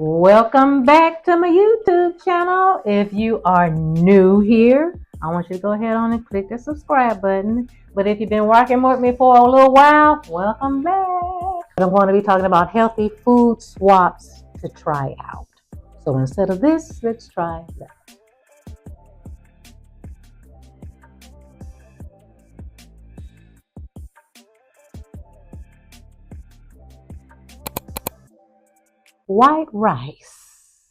Welcome back to my YouTube channel. If you are new here, I want you to go ahead on and click the subscribe button. But if you've been working with me for a little while, welcome back. I'm going to be talking about healthy food swaps to try out. So instead of this, let's try that. White rice.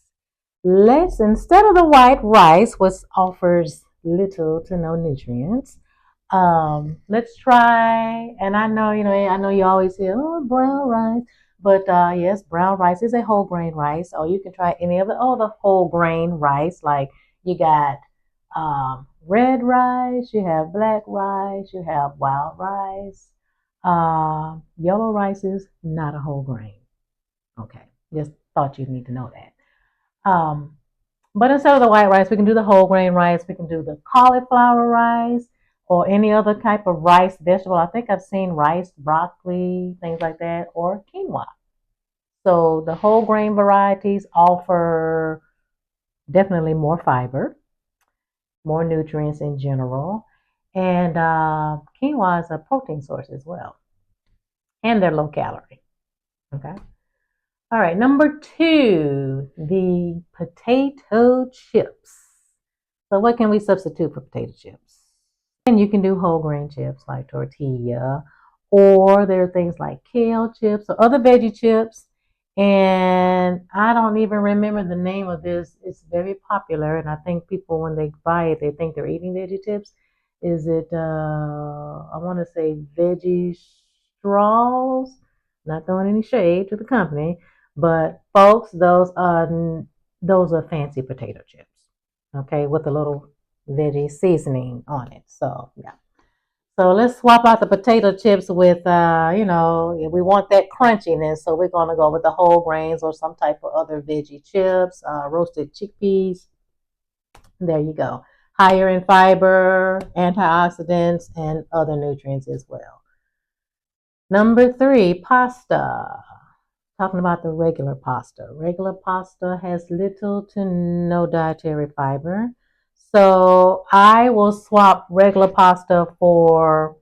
Instead of the white rice, which offers little to no nutrients, let's try, and I know you always hear, oh, brown rice, but yes, brown rice is a whole grain rice, or you can try any of the other whole grain rice. Like you got red rice, you have black rice, you have wild rice. Yellow rice is not a whole grain. Okay, just thought you'd need to know that. But instead of the white rice, we can do the whole grain rice. We can do the cauliflower rice or any other type of rice vegetable. I think I've seen rice, broccoli, things like that, or quinoa. So the whole grain varieties offer definitely more fiber, more nutrients in general, and quinoa is a protein source as well, and they're low calorie. Okay. All right, number two, the potato chips. So what can we substitute for potato chips? And you can do whole grain chips like tortilla, or there are things like kale chips or other veggie chips. And I don't even remember the name of this. It's very popular, and I think people, when they buy it, they think they're eating veggie chips. Is it, I want to say veggie straws? Not throwing any shade to the company, but folks, those are fancy potato chips, okay, with a little veggie seasoning on it. So yeah. So let's swap out the potato chips with, if we want that crunchiness, so we're going to go with the whole grains or some type of other veggie chips, roasted chickpeas. There you go. Higher in fiber, antioxidants, and other nutrients as well. Number three, pasta. Talking about the regular pasta. Regular pasta has little to no dietary fiber. So I will swap regular pasta for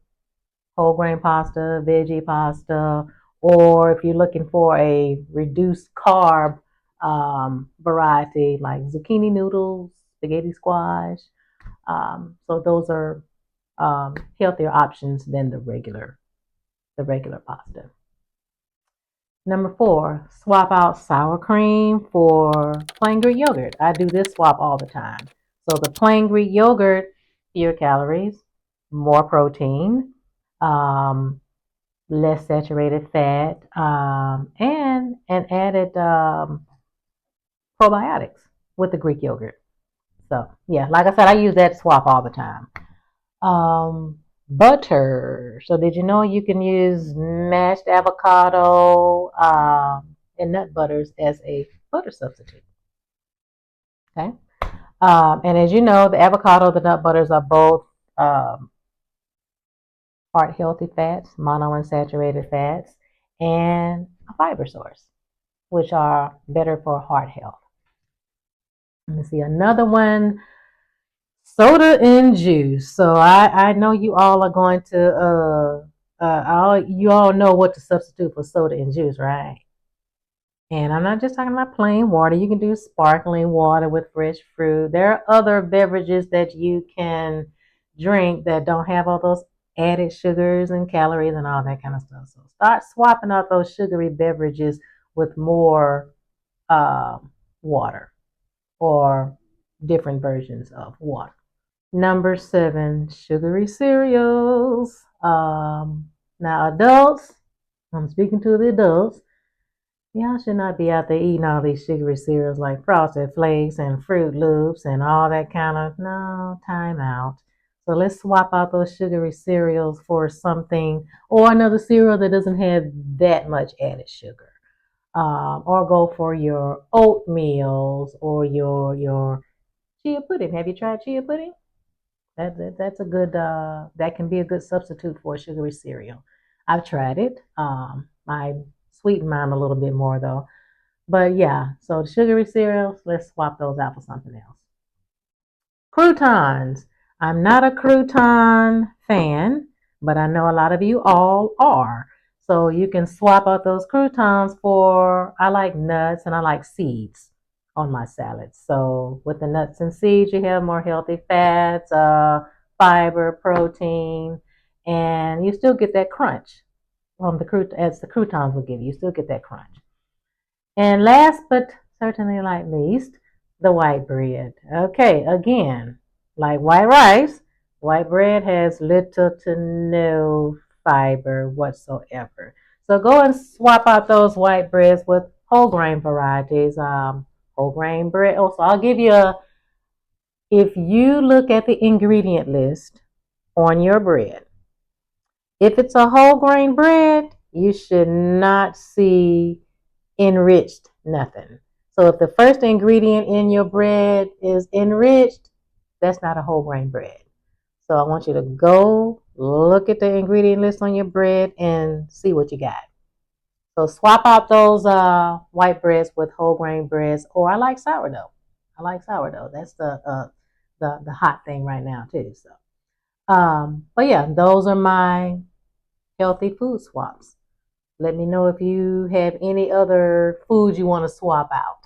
whole grain pasta, veggie pasta, or if you're looking for a reduced carb variety like zucchini noodles, spaghetti squash. So those are healthier options than the regular pasta. Number four, swap out sour cream for plain Greek yogurt. I do this swap all the time. So the plain Greek yogurt, fewer calories, more protein, um, less saturated fat, and added probiotics with the Greek yogurt. So yeah, like I said, I use that swap all the time. Butter. So did you know you can use mashed avocado and nut butters as a butter substitute? Okay. And as you know, the avocado, the nut butters are both um, heart healthy fats, monounsaturated fats, and a fiber source, which are better for heart health. Let me see another one. Soda and juice. So I know you all are going to you all know what to substitute for soda and juice, right? And I'm not just talking about plain water. You can do sparkling water with fresh fruit. There are other beverages that you can drink that don't have all those added sugars and calories and all that kind of stuff. So start swapping out those sugary beverages with more uh, water or different versions of water. Number seven, sugary cereals. Now, adults, I'm speaking to the adults. Y'all should not be out there eating all these sugary cereals like Frosted Flakes and Fruit Loops and all that kind of, no, time out. So let's swap out those sugary cereals for something or another cereal that doesn't have that much added sugar. Or go for your oatmeals or your chia pudding. Have you tried chia pudding? That's a good that can be a good substitute for a sugary cereal. I've tried it. I sweeten mine a little bit more though. But yeah, so the sugary cereals, let's swap those out for something else. Croutons. I'm not a crouton fan, but I know a lot of you all are. So you can swap out those croutons for, I like nuts and I like seeds on my salads. So with the nuts and seeds, you have more healthy fats, fiber, protein, and you still get that crunch from as the croutons will give you. You still get that crunch. And last but certainly not least, the white bread. Okay, again, like white rice, white bread has little to no fiber whatsoever. So go and swap out those white breads with whole grain varieties. Whole grain bread. Oh, so I'll give you a, if you look at the ingredient list on your bread, if it's a whole grain bread, you should not see enriched nothing. So if the first ingredient in your bread is enriched, that's not a whole grain bread. So I want you to go look at the ingredient list on your bread and see what you got. So swap out those white breads with whole grain breads, or I like sourdough. I like sourdough. That's the hot thing right now too. So, but yeah, those are my healthy food swaps. Let me know if you have any other foods you want to swap out.